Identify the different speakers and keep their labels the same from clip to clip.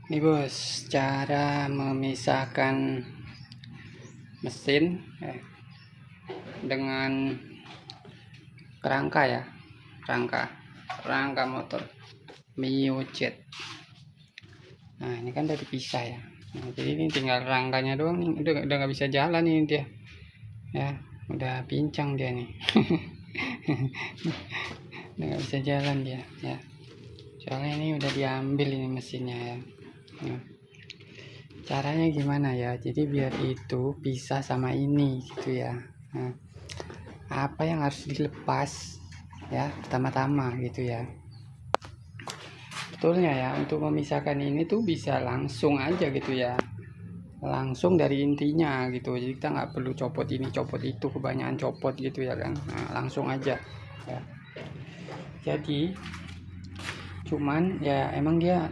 Speaker 1: Ini bos, cara memisahkan mesin dengan kerangka ya, kerangka motor Mio Jet. Nah ini kan udah dipisah ya. Nah, jadi ini tinggal rangkanya doang nih, udah nggak bisa jalan ini dia, ya udah pincang dia nih, udah nggak bisa jalan dia ya. Soalnya ini udah diambil ini mesinnya ya. Nah, caranya gimana ya, jadi biar itu pisah sama ini gitu ya. Nah, apa yang harus dilepas ya pertama-tama gitu ya. Betulnya ya, untuk memisahkan ini tuh bisa langsung aja gitu ya, langsung dari intinya gitu. Jadi kita nggak perlu copot ini copot itu, kebanyakan copot gitu ya kan. Nah, langsung aja ya. Jadi cuman ya emang dia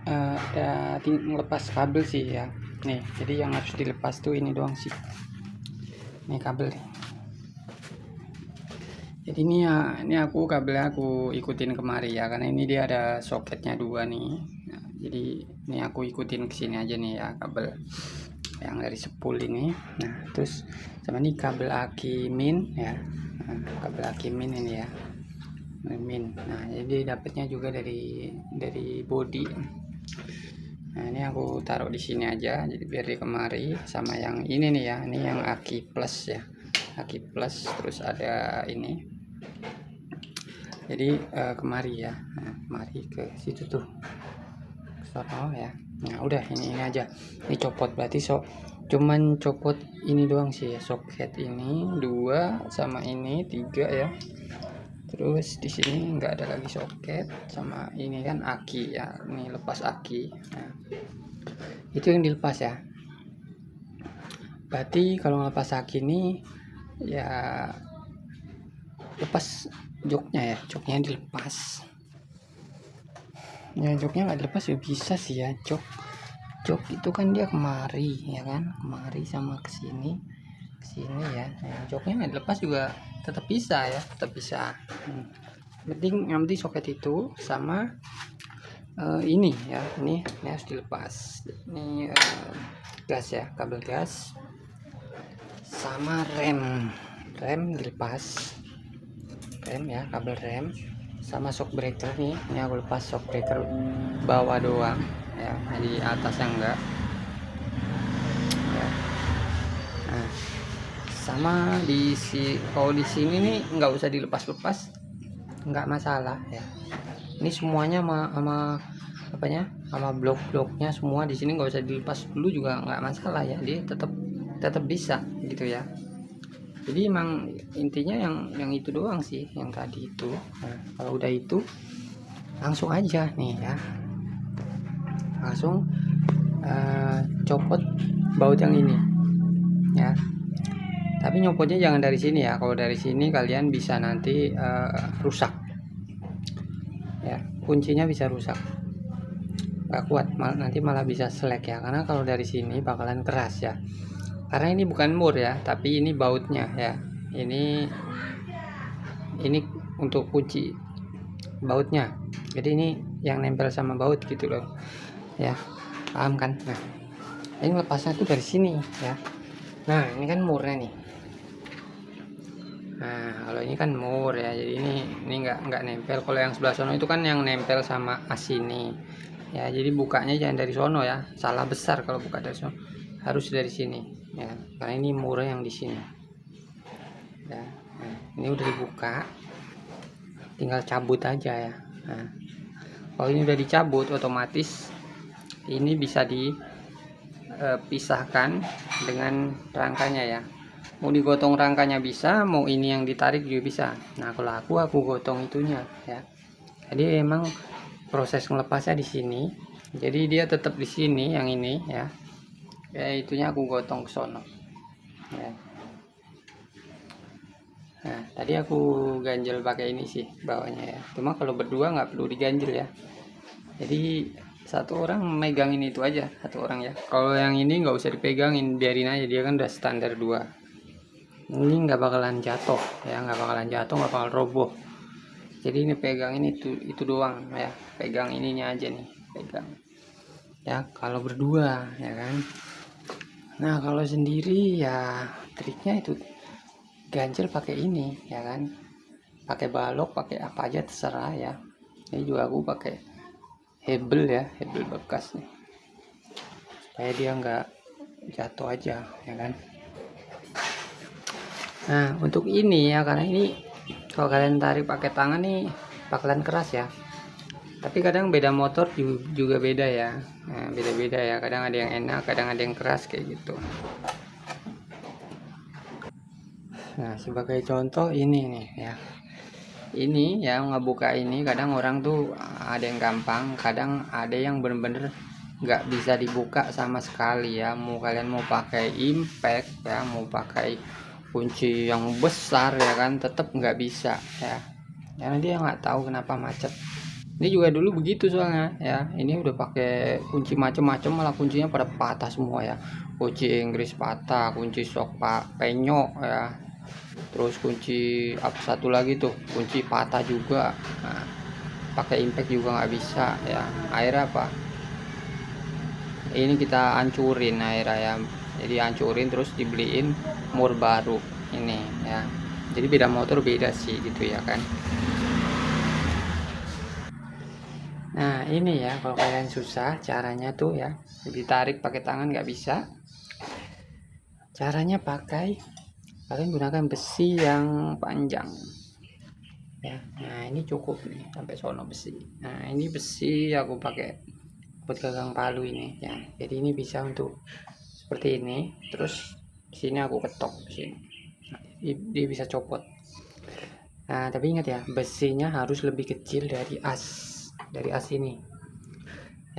Speaker 1: ada ngelepas kabel sih ya. Nih, jadi yang harus dilepas tuh ini doang sih. Ini kabel nih. Jadi ini aku kabelnya aku ikutin kemari ya, karena ini dia ada soketnya dua nih. Nah, jadi ini aku ikutin ke sini aja nih ya, kabel yang dari spool ini. Nah, terus sama ini kabel aki min ya. Nah, kabel aki min ini ya. Min. Nah, jadi dapatnya juga dari body. Nah, ini aku taruh di sini aja, jadi biar di kemari. Sama yang ini nih ya, ini yang aki plus ya, aki plus. Terus ada ini, jadi kemari ya. Nah, kemari ke situ tuh, ke sono ya. Nah udah, ini aja, ini copot berarti cuman copot ini doang sih ya, soket ini 2 sama ini 3 ya. Terus di sini nggak ada lagi soket, sama ini kan aki ya, ini lepas aki. Nah, itu yang dilepas ya. Berarti kalau ngelepas aki ini ya, lepas joknya ya, joknya dilepas ya. Joknya nggak dilepas ya bisa sih ya. Jok itu kan dia kemari ya kan, kemari sama kesini ya. Nah, joknya nggak dilepas juga tetap bisa ya, tetap bisa. Yang penting soket itu sama ini ya, ini harus dilepas. Ini gas ya, kabel gas sama rem dilepas. Rem ya, kabel rem sama shock breaker nih. Ini aku lepas shock breaker bawah doang ya, di atasnya enggak ya. Nah, sama kalau di sini nih nggak usah dilepas nggak masalah ya. Ini semuanya sama apanya, sama blok-bloknya semua di sini nggak usah dilepas dulu juga nggak masalah ya, dia tetap bisa gitu ya. Jadi emang intinya yang itu doang sih, yang tadi itu. Nah, kalau udah itu langsung aja nih ya, langsung copot baut yang ini ya. Tapi nyopotnya jangan dari sini ya, kalau dari sini kalian bisa nanti rusak ya, kuncinya bisa rusak, nggak kuat, nanti malah bisa selek ya. Karena kalau dari sini bakalan keras ya, karena ini bukan mur ya, tapi ini bautnya ya. Ini untuk kunci bautnya, jadi ini yang nempel sama baut gitu loh ya, paham kan? Nah, ini lepasnya tuh dari sini ya. Nah, ini kan murnya nih. Nah, kalau ini kan mur ya, jadi ini nggak nempel. Kalau yang sebelah sono itu kan yang nempel sama as ini ya, jadi bukanya jangan dari sono ya, salah besar kalau buka dari sono, harus dari sini ya, karena ini murnya yang di sini ya. Nah, ini udah dibuka, tinggal cabut aja ya. Nah, kalau ini udah dicabut, otomatis ini bisa dipisahkan dengan rangkanya ya. Mau digotong rangkanya bisa, mau ini yang ditarik juga bisa. Nah, kalau aku gotong itunya ya. Jadi emang proses ngelepasnya di sini. Jadi dia tetap di sini yang ini ya. Ya itunya aku gotong ke sono. Ya. Nah, tadi aku ganjel pakai ini sih bawahnya ya. Cuma kalau berdua nggak perlu diganjel ya. Jadi satu orang megangin itu aja, satu orang ya. Kalau yang ini nggak usah dipegangin, biarin aja, dia kan udah standar 2. Ini nggak bakalan jatuh ya, nggak bakal roboh. Jadi ini pegang ini itu doang ya, pegang ininya aja nih, pegang. ya kalau berdua ya kan. Nah kalau sendiri ya triknya itu ganjel pakai ini ya kan, pakai balok, pakai apa aja terserah ya. Ini juga aku pakai hebel ya, hebel bekas nih supaya dia nggak jatuh aja ya kan. Nah untuk ini ya, karena ini kalau kalian tarik pakai tangan nih bakalan keras ya, tapi kadang beda motor juga beda ya. Nah, beda-beda ya, kadang ada yang enak, kadang ada yang keras kayak gitu. Nah sebagai contoh ini nih ya, ini ya ngebuka ini kadang orang tuh ada yang gampang, kadang ada yang bener-bener nggak bisa dibuka sama sekali ya. Mau kalian mau pakai impact ya, mau pakai kunci yang besar ya kan, tetap nggak bisa ya, karena dia nggak tahu kenapa macet. Ini juga dulu begitu soalnya ya, ini udah pakai kunci macem-macem malah kuncinya pada patah semua ya. Kunci Inggris patah, kunci sok pak penyok ya, terus kunci apa satu lagi tuh kunci patah juga. Nah, pakai impact juga nggak bisa ya. Akhirnya apa, ini kita hancurin akhirnya ya, jadi hancurin terus dibeliin mur baru ini ya. Jadi beda motor beda sih gitu ya kan. Nah ini ya, kalau kalian susah caranya tuh ya, ditarik pakai tangan nggak bisa, caranya pakai kalian gunakan besi yang panjang ya. Nah ini cukup nih sampai sono besi. Nah ini besi aku pakai buat gagang palu ini ya, jadi ini bisa untuk seperti ini. Terus sini aku ketok sini, nah, dia bisa copot. Nah tapi ingat ya, besinya harus lebih kecil dari as ini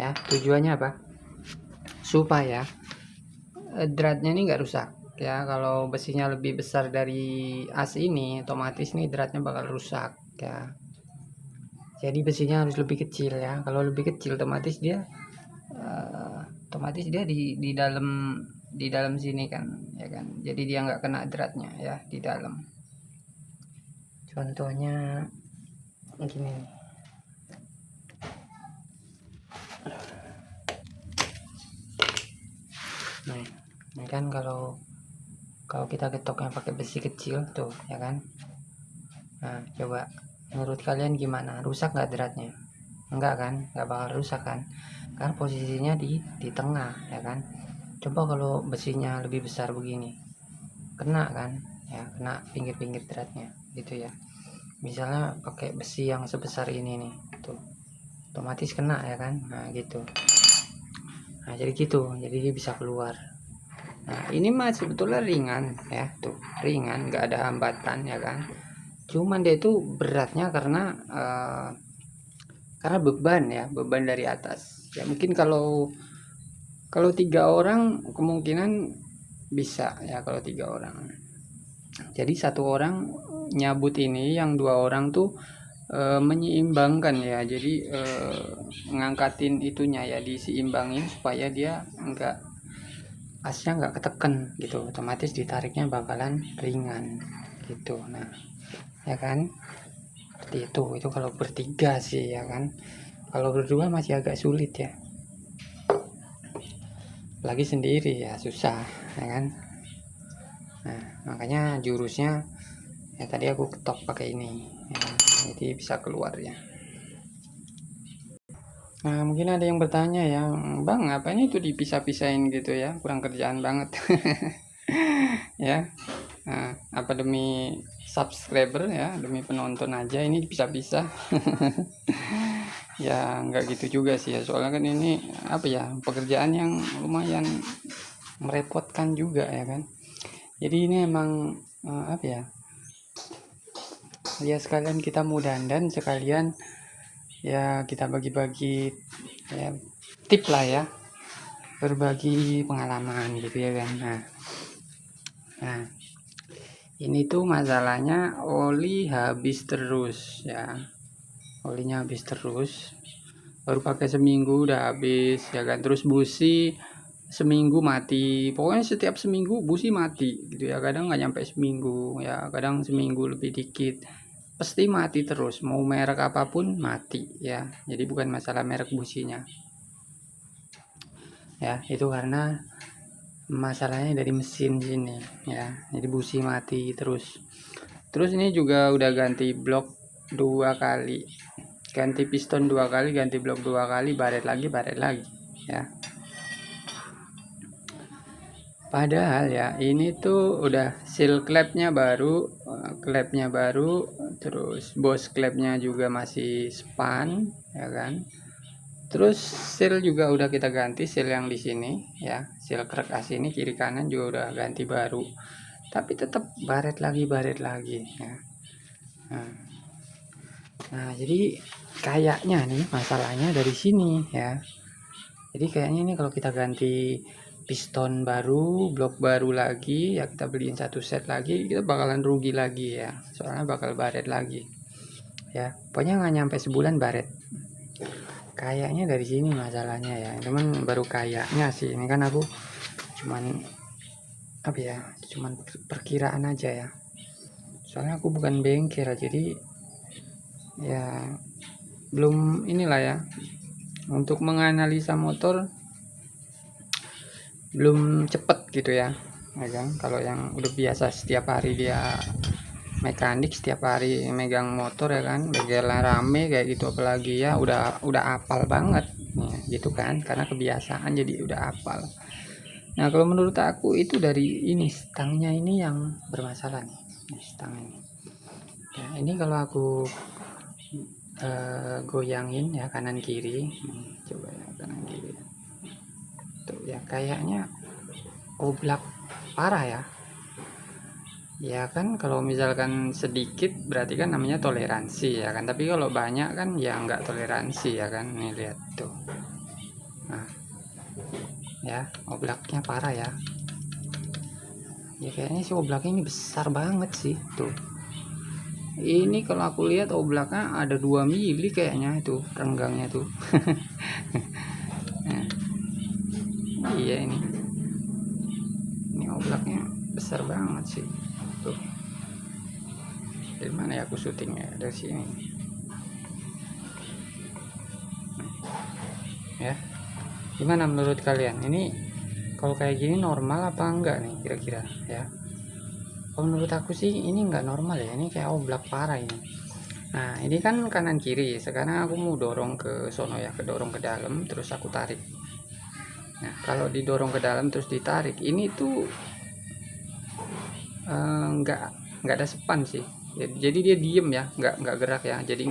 Speaker 1: ya. Tujuannya apa, supaya dratnya ini nggak rusak ya. Kalau besinya lebih besar dari as ini, otomatis nih dratnya bakal rusak ya. Jadi besinya harus lebih kecil ya. Kalau lebih kecil otomatis dia di dalam sini kan ya kan. Jadi dia nggak kena dratnya ya di dalam. Contohnya gini nih. Nah, ini kan kalau kita ketoknya pakai besi kecil tuh ya kan. Nah coba menurut kalian gimana, rusak nggak dratnya? Enggak kan, nggak bakal rusak kan, karena posisinya di tengah ya kan. Coba kalau besinya lebih besar begini, kena kan ya, kena pinggir-pinggir dratnya gitu ya. Misalnya pakai besi yang sebesar ini nih tuh, otomatis kena ya kan. Nah gitu. Nah jadi gitu, jadi dia bisa keluar. Nah ini mah sebetulnya ringan ya, tuh ringan, nggak ada hambatan ya kan. Cuman dia itu beratnya karena beban ya, beban dari atas ya. Mungkin kalau 3 orang kemungkinan bisa ya, kalau 3 orang. Jadi 1 orang nyabut ini, yang 2 orang tuh menyeimbangkan ya. Jadi ngangkatin itunya ya, diseimbangin supaya dia asnya nggak ketekan gitu, otomatis ditariknya bakalan ringan gitu. Nah ya kan, seperti itu kalau bertiga sih ya kan. Kalau berdua masih agak sulit ya, lagi sendiri ya susah ya kan. Nah makanya jurusnya ya tadi aku ketok pakai ini ya, jadi bisa keluar ya. Nah mungkin ada yang bertanya ya, bang ngapain itu dipisah-pisahin gitu ya, kurang kerjaan banget. Ya nah, apa demi subscriber ya, demi penonton aja ini dipisah-pisah. Ya nggak gitu juga sih ya, soalnya kan ini apa ya, pekerjaan yang lumayan merepotkan juga ya kan. Jadi ini emang apa ya, ya sekalian kita mau dandan, sekalian ya kita bagi-bagi ya tip lah ya, berbagi pengalaman gitu ya kan. Nah ini tuh masalahnya oli habis terus ya, olinya habis terus, baru pakai seminggu udah habis ya kan. Terus busi seminggu mati, pokoknya setiap seminggu busi mati gitu ya. Kadang nggak nyampe seminggu ya, kadang seminggu lebih dikit, pasti mati terus, mau merek apapun mati ya. Jadi bukan masalah merek businya. ya. Itu karena masalahnya dari mesin sini ya, jadi busi mati terus. Ini juga udah ganti blok 2 kali, ganti piston 2 kali, ganti blok 2 kali, baret lagi ya. Padahal ya ini tuh udah seal klepnya baru, terus bos klepnya juga masih span ya kan. Terus seal juga udah kita ganti, seal yang di sini ya, seal krek as ini kiri kanan juga udah ganti baru. Tapi tetap baret lagi ya. Nah, jadi kayaknya nih masalahnya dari sini ya. Jadi kayaknya ini kalau kita ganti piston baru, blok baru lagi ya, kita beliin 1 set lagi, kita bakalan rugi lagi ya, soalnya bakal baret lagi ya. Pokoknya nggak nyampe sebulan baret. Kayaknya dari sini masalahnya ya, cuman baru kayaknya sih, ini kan aku cuman apa ya, cuman perkiraan aja ya, soalnya aku bukan bengkel, jadi ya belum inilah ya, untuk menganalisa motor belum cepet gitu ya kan. Kalau yang udah biasa setiap hari dia mekanik, setiap hari megang motor ya kan, begalan rame kayak gitu, apalagi ya udah apal banget ya, gitu kan, karena kebiasaan jadi udah apal. Nah kalau menurut aku itu dari ini stangnya ini yang bermasalah nih, stang ini ya. Ini kalau aku goyangin ya kanan kiri, coba ya kanan kiri tuh ya, kayaknya oblak parah ya. Ya kan kalau misalkan sedikit berarti kan namanya toleransi ya kan, tapi kalau banyak kan ya nggak toleransi ya kan. Nih lihat tuh, nah ya oblaknya parah ya. Ya kayaknya sih oblaknya ini besar banget sih tuh. Ini kalau aku lihat oblaknya ada 2 mili kayaknya itu renggangnya tuh. Nah, iya ini oblaknya besar banget sih tuh. Dari mana ya aku syutingnya, dari sini ya. Gimana menurut kalian ini, kalau kayak gini normal apa enggak nih kira-kira ya? Kalau menurut aku sih ini enggak normal ya, ini kayak oblak parah ini. Nah ini kan kanan kiri, sekarang aku mau dorong ke sono ya, kedorong ke dalam terus aku tarik. Nah kalau didorong ke dalam terus ditarik ini tuh enggak ada sepan sih, jadi dia diem ya, enggak gerak ya, jadi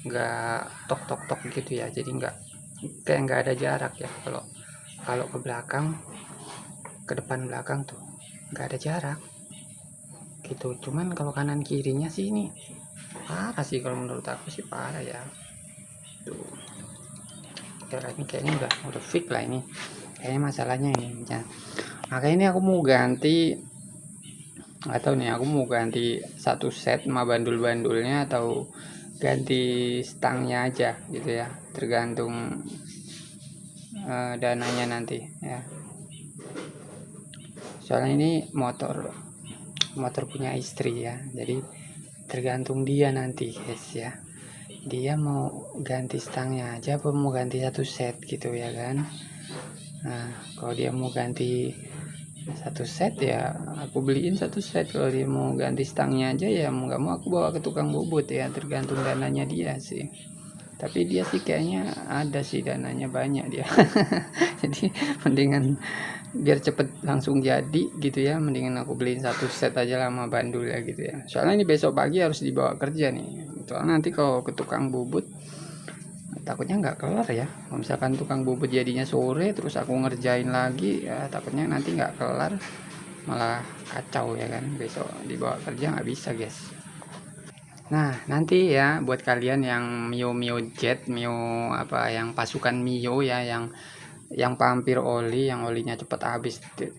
Speaker 1: enggak tok tok tok gitu ya, jadi enggak kayak enggak ada jarak ya. Kalau ke belakang, ke depan belakang tuh enggak ada jarak gitu. Cuman kalau kanan kirinya sih ini parah sih, kalau menurut aku sih parah ya tuh ya. Ini kayaknya udah fix lah ini, kayaknya masalahnya ini ya. Makanya ini aku mau ganti, atau nih aku mau ganti 1 set sama bandul-bandulnya, atau ganti stangnya aja gitu ya, tergantung dananya nanti ya. Soalnya ini motor punya istri ya, jadi tergantung dia nanti guys ya, dia mau ganti stangnya aja apa mau ganti 1 set gitu ya kan. Nah kalau dia mau ganti 1 set ya aku beliin 1 set, kalau dia mau ganti stangnya aja ya mau nggak mau aku bawa ke tukang bobot ya, tergantung dananya dia sih. Tapi dia sih kayaknya ada sih dananya banyak dia. Jadi mendingan biar cepet langsung jadi gitu ya, mendingan aku beliin 1 set aja lama bandul ya gitu ya. Soalnya ini besok pagi harus dibawa kerja nih, soalnya nanti kalau ke tukang bubut takutnya nggak kelar ya. Kalau misalkan tukang bubut jadinya sore terus aku ngerjain lagi ya, takutnya nanti nggak kelar, malah kacau ya kan, besok dibawa kerja nggak bisa guys. Nah nanti ya buat kalian yang Mio Jet, Mio apa, yang pasukan Mio ya, yang pampir oli, yang olinya cepet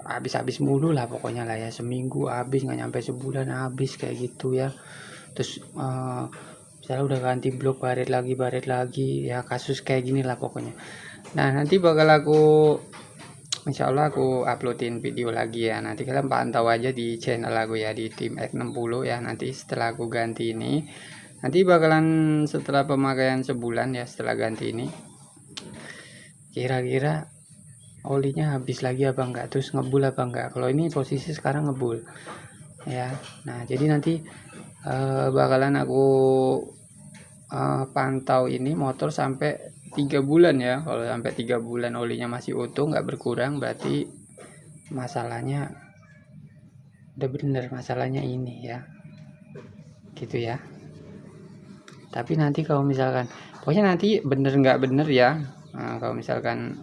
Speaker 1: habis mulu lah pokoknya lah ya, seminggu habis, nggak nyampe sebulan habis kayak gitu ya. Terus misalnya udah ganti blok baret lagi ya, kasus kayak gini lah pokoknya. Nah nanti bakal aku insya Allah aku uploadin video lagi ya, nanti kalian pantau aja di channel aku ya, di tim X60 ya. Nanti setelah aku ganti ini, nanti bakalan setelah pemakaian sebulan ya, setelah ganti ini kira-kira olinya habis lagi apa enggak, terus ngebul apa enggak. Kalau ini posisi sekarang ngebul ya. Nah jadi nanti bakalan aku pantau ini motor sampai 3 bulan ya. Kalau sampai 3 bulan olinya masih utuh nggak berkurang, berarti masalahnya udah bener, masalahnya ini ya, gitu ya. Tapi nanti kalau misalkan pokoknya nanti bener nggak bener ya, kalau misalkan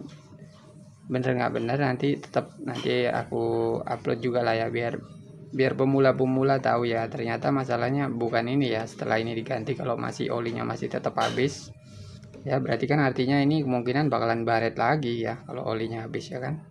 Speaker 1: bener nggak bener nanti tetap nanti aku upload juga lah ya, biar pemula-pemula tahu ya ternyata masalahnya bukan ini ya. Setelah ini diganti kalau masih olinya masih tetap habis ya, berarti kan artinya ini kemungkinan bakalan baret lagi ya kalau olinya habis ya kan.